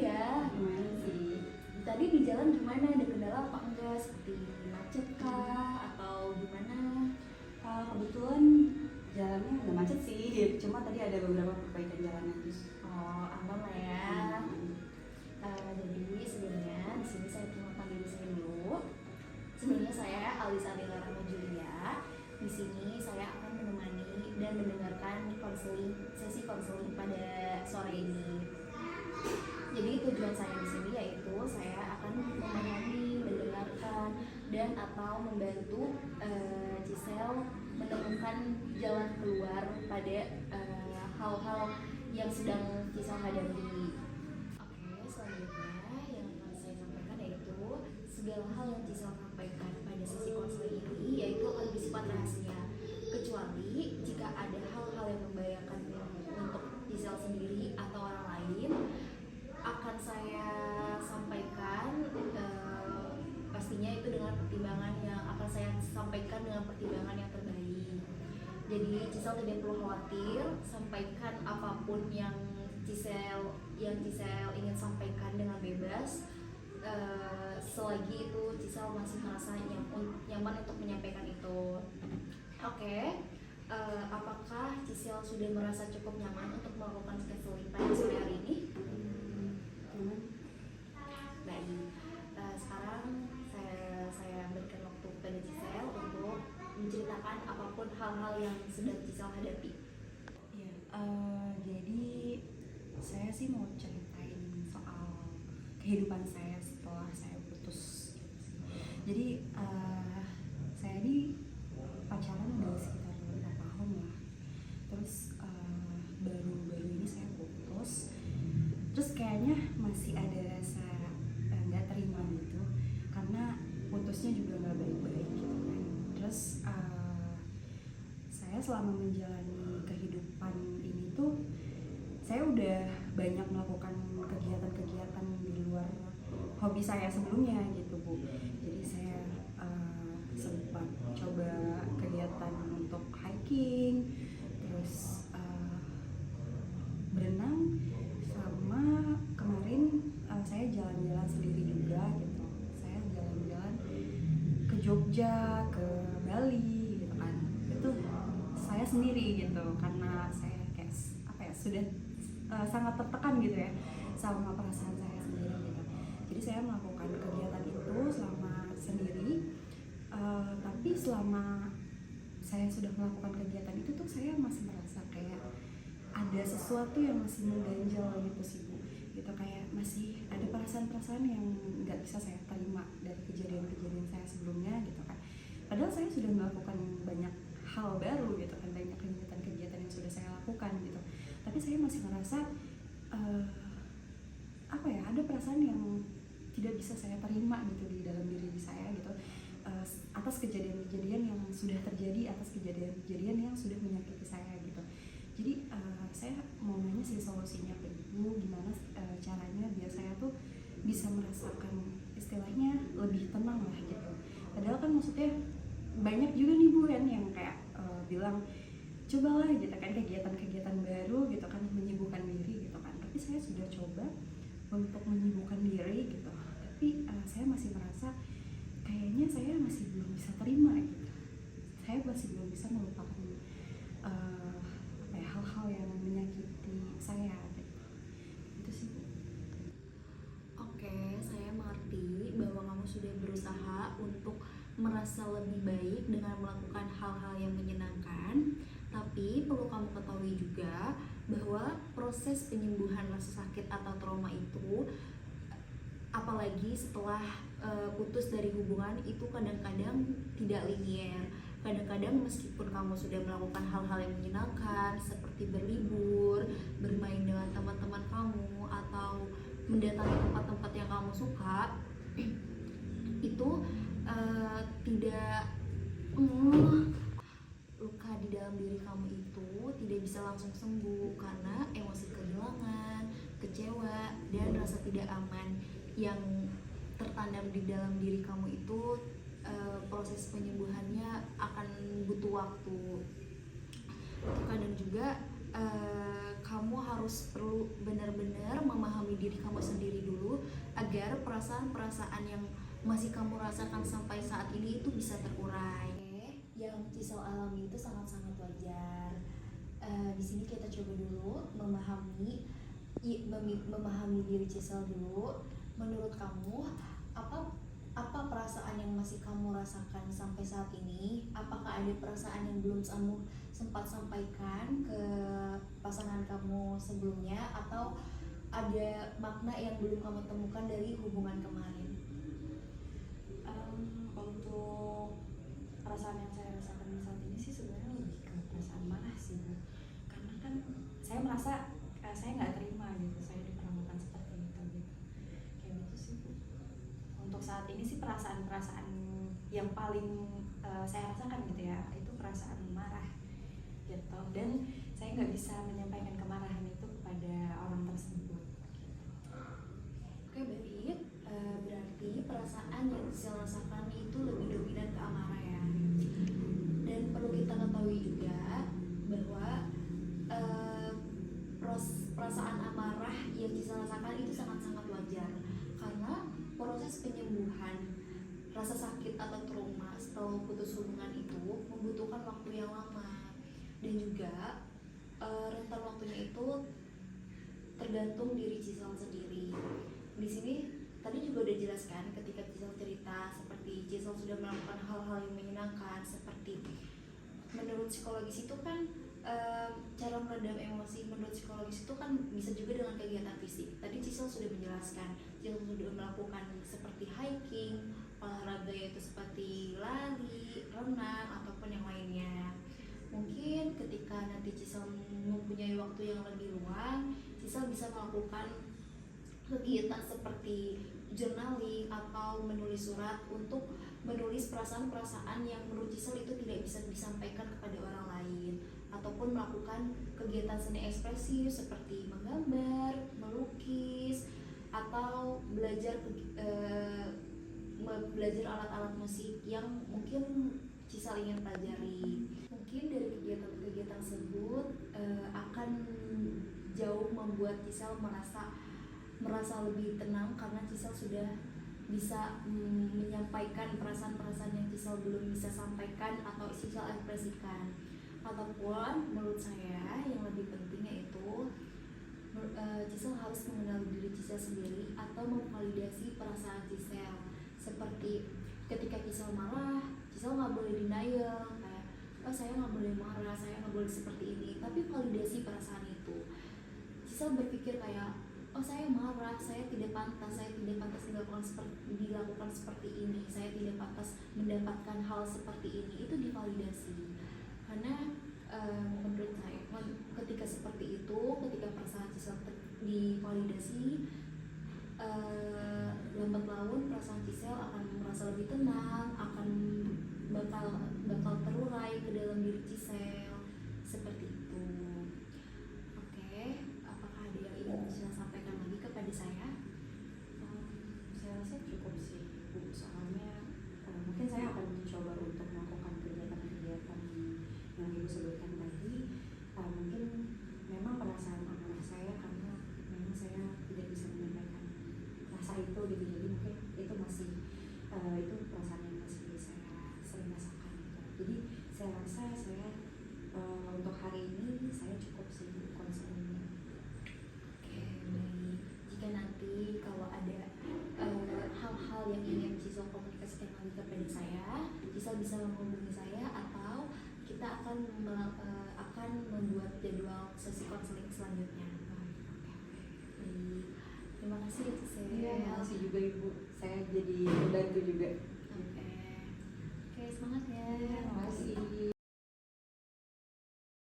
ya. Gimana sih? Tadi di jalan gimana? Ada kendala apa enggak? Seperti macet kah? Atau gimana? Kebetulan jalannya nggak macet sih, cuma tadi ada beberapa perbaikan jalan aja. Oh, aman lah ya. Jadi sebelumnya di sini saya perkenalkan diri saya dulu. Sebelumnya saya Alisa Dilara Julia. Di sini saya akan menemani dan mendengarkan sesi konseling pada sore ini. Jadi tujuan saya di sini yaitu saya akan memahami, mendengarkan dan atau membantu Giselle menemukan jalan keluar pada hal-hal yang sedang Giselle hadapi. Oke, selanjutnya yang akan saya sampaikan yaitu segala hal yang Giselle sampaikan pada sesi konseling ini yaitu akan bersifat rahasia, kecuali jika ada hal-hal yang membahayakan untuk Giselle sendiri atau orang lain akan saya sampaikan, pastinya itu dengan pertimbangan yang akan saya sampaikan dengan pertimbangan yang terbaik. Jadi Giselle tidak perlu khawatir, sampaikan apapun yang Giselle ingin sampaikan dengan bebas, selagi itu Giselle masih merasa nyaman untuk menyampaikan itu. Oke. Apakah Giselle sudah merasa cukup nyaman untuk melakukan counseling pada sore hari ini? Baik, sekarang saya berikan waktu pada Giselle untuk menceritakan apapun hal-hal yang sedang Giselle hadapi. Iya, jadi saya sih mau ceritain soal kehidupan saya setelah saya putus. Jadi saya di pacaran udah sekitar 5 tahun lah. Terus baru-baru ini saya putus. Terus kayaknya masih ada rasa nggak terima gitu, karena putusnya juga nggak baik-baik gitu kan. Terus saya selama menjalani kehidupan ini tuh saya udah banyak melakukan kegiatan-kegiatan di luar hobi saya sebelumnya gitu Bu. Jadi saya sempat coba kegiatan untuk hiking, terus berenang, sama kemarin saya jalan-jalan sendiri juga gitu. Saya jalan-jalan ke Jogja, ke Bali gitu kan. Itu saya sendiri gitu, karena saya kayak sudah sangat tertekan gitu ya sama perasaan saya sendiri gitu. Jadi saya melakukan kegiatan itu selama sendiri, tapi selama saya sudah melakukan kegiatan itu tuh saya masih merasa kayak ada sesuatu yang masih mengganjal gitu sih Bu, gitu, kayak masih ada perasaan-perasaan yang nggak bisa saya terima dari kejadian-kejadian saya sebelumnya gitu kan. Padahal saya sudah melakukan banyak hal baru gitu kan, banyak kegiatan-kegiatan yang sudah saya lakukan gitu, tapi saya masih merasa ada perasaan yang tidak bisa saya terima gitu di dalam diri saya gitu, atas kejadian-kejadian yang sudah terjadi, atas kejadian-kejadian yang sudah menyakiti saya gitu. Jadi saya mau nanya sih solusinya ke Ibu, gimana caranya biar saya tuh bisa merasakan istilahnya lebih tenang lah gitu. Padahal kan maksudnya banyak juga nih Bu yang kayak bilang cobalah gitu kan kegiatan-kegiatan baru gitu kan, menyibukkan diri gitu kan. Tapi saya sudah coba untuk menyibukkan diri gitu, tapi saya masih merasa kayaknya saya masih belum bisa terima gitu. Saya masih belum bisa melupakan hal-hal yang menyakiti saya gitu. Itu sih. Oke, saya mengerti bahwa kamu sudah berusaha untuk merasa lebih baik dengan melakukan hal-hal yang menyenangkan. Tapi perlu kamu ketahui juga bahwa proses penyembuhan rasa sakit atau trauma itu, apalagi setelah putus dari hubungan, itu kadang-kadang tidak linier. Kadang-kadang meskipun kamu sudah melakukan hal-hal yang menyenangkan seperti berlibur, bermain dengan teman-teman kamu, atau mendatangi tempat-tempat yang kamu suka, itu tidak luka di dalam diri kamu itu tidak bisa langsung sembuh karena emosi kehilangan, kecewa, dan rasa tidak aman yang tertanam di dalam diri kamu itu, proses penyembuhannya akan butuh waktu. Kadang juga kamu harus perlu benar-benar memahami diri kamu sendiri agar perasaan-perasaan yang masih kamu rasakan sampai saat ini itu bisa terurai. Yang Cisel alami itu sangat-sangat wajar. Di sini kita coba dulu memahami diri Cisel dulu. Menurut kamu apa perasaan yang masih kamu rasakan sampai saat ini? Apakah ada perasaan yang belum kamu sempat sampaikan ke pasangan kamu sebelumnya, atau ada makna yang belum kamu temukan dari hubungan kemarin? Untuk perasaan yang saya rasakan saat ini sih sebenarnya lebih ke perasaan marah sih, Bu. Karena kan saya merasa saya nggak terima gitu, saya diperlakukan seperti itu gitu, kayak gitu sih, Bu. Untuk saat ini sih perasaan-perasaan yang paling saya rasakan gitu ya, itu perasaan marah gitu, dan saya nggak bisa menyampaikan kemarahan itu kepada orang tersebut. Oke, baik. Berarti perasaan yang Cisel rasakan itu lebih dominan ke amarah ya. Dan perlu kita ketahui juga bahwa perasaan amarah yang Cisel rasakan itu sangat-sangat wajar, karena proses penyembuhan rasa sakit atau trauma setelah putus hubungan itu membutuhkan waktu yang lama, dan juga rentan waktunya itu tergantung diri Cisel sendiri. Di sini tadi juga udah jelaskan, ketika Cisel cerita seperti Cisel sudah melakukan hal-hal yang menyenangkan, seperti menurut psikologis itu kan cara meredam emosi menurut psikologis itu kan bisa juga dengan kegiatan fisik. Tadi Cisel sudah menjelaskan, Cisel sudah melakukan seperti hiking, olahraga yaitu seperti lari, renang, ataupun yang lainnya. Mungkin ketika nanti Cisel mempunyai waktu yang lebih luang, Cisel bisa melakukan kegiatan seperti journaling atau menulis surat untuk menulis perasaan-perasaan yang menurut Cisel itu tidak bisa disampaikan kepada orang lain, ataupun melakukan kegiatan seni ekspresif seperti menggambar, melukis, atau belajar alat-alat musik yang mungkin Cisel ingin pelajari. Mungkin dari kegiatan-kegiatan tersebut akan jauh membuat Cisel merasa lebih tenang, karena Cisel sudah bisa menyampaikan perasaan-perasaan yang Cisel belum bisa sampaikan atau Cisel ekspresikan. Ataupun menurut saya yang lebih pentingnya itu Cisel harus mengenal diri Cisel sendiri atau memvalidasi perasaan Cisel. Seperti ketika Cisel marah, Cisel nggak boleh denial kayak, oh saya nggak boleh marah, saya nggak boleh seperti ini, tapi validasi perasaan itu. Cisel berpikir kayak, oh saya marah, saya tidak pantas dilakukan seperti ini, saya tidak pantas mendapatkan hal seperti ini. Itu divalidasi, karena menurut saya ketika seperti itu, ketika perasaan Cisel divalidasi, lambat laun perasaan Cisel akan merasa lebih tenang, akan bakal terurai ke dalam diri Cisel seperti itu. Oke, apakah ada yang ingin Cisel sampaikan lagi kepada saya? Saya rasa cukup sih, Bu. Soalnya mungkin saya akan mencoba untuk melakukan kegiatan-kegiatan yang Ibu sebutkan tadi. Mungkin memang perasaan amarah saya karena memang saya tidak bisa menyampaikan rasa itu gitu, jadi mungkin itu masih itu perasaan yang masih saya sering rasakan gitu. Jadi saya rasa saya untuk hari ini saya cukup sih konselingnya. Oke, baik. Jika nanti kalau ada hal-hal yang ingin Cisel komunikasikan lagi kepada saya, Cisel bisa menghubungi saya, atau kita akan membuat jadwal sesi konseling selanjutnya. Baik. Terima kasih ya Cisel. Iya, makasih juga Ibu. Saya jadi membantu juga. Oke, semangat ya. Terima kasih.